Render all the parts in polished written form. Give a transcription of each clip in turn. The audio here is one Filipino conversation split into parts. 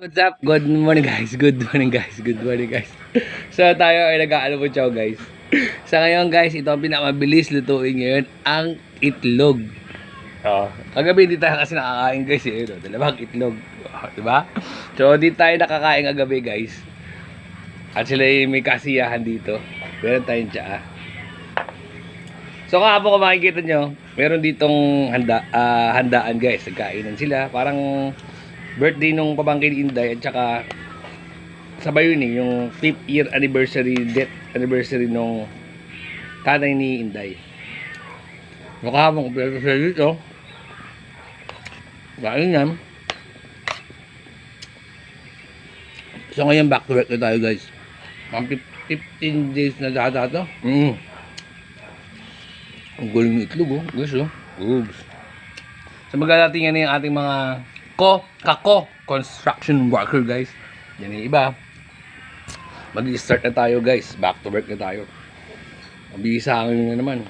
What's up? Good morning guys. Good morning guys. Good morning guys. So tayo ay nag-aano po chow guys. Sa ngayon guys, ito ang pinakamabilis lutuin ngayon, ang itlog. Kagabi hindi tayo kasi nakakain guys eh. Dalawang itlog. Diba? So di tayo nakakain kagabi guys. At sila may kasiyahan dito. Meron tayong tsaa. So kahapon kung makikita nyo, meron ditong handaan guys. Nagkainan sila. Parang birthday nung pamangkin ni Inday at saka sabay yun eh, yung 5th year anniversary, death anniversary nung tatay ni Inday. So kahapon kompleto sila dito. Kain yan. So ngayon back to work na tayo guys. Mga 15 days na data to. Ang galing ng itlog oh. Guys oh. Oops. So magdadatingan na yung ating mga kako construction worker guys. Yan yung iba. Mag-start na tayo guys. Back to work na tayo. Mabisa na naman.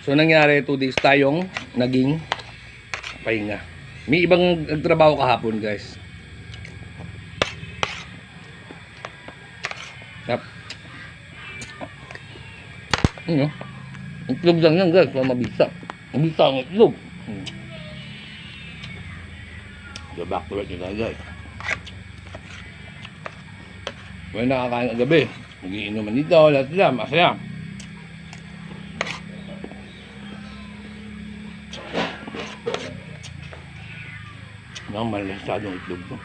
So nangyari 2 days tayong naging pahinga. May ibang nagtrabaho kahapon guys. Yep. Ano? Itlog lang yan guys. Mabisa. Mabisa ang itlog. So back to work na tayo guys. May nakakain ang gabi. Mag-iinuman dito. Lahat sila. Masaya. Malasadong itlog to.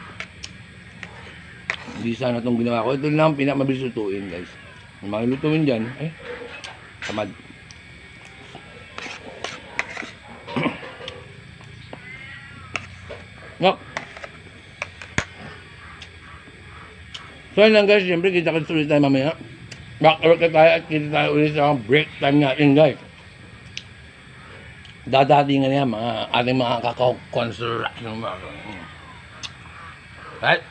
Hindi sana itong ginawa ko. Ito lang pinakamabilis lutuin guys. Yung mga lutuin dyan, eh, tamad. No. So yun lang guys, siyempre kita-kita ulit tayo mamaya. Back to work na tayo at kita tayo ulit sa break time natin guys. Dadatingan yan mga ating mga kako-construction. Right?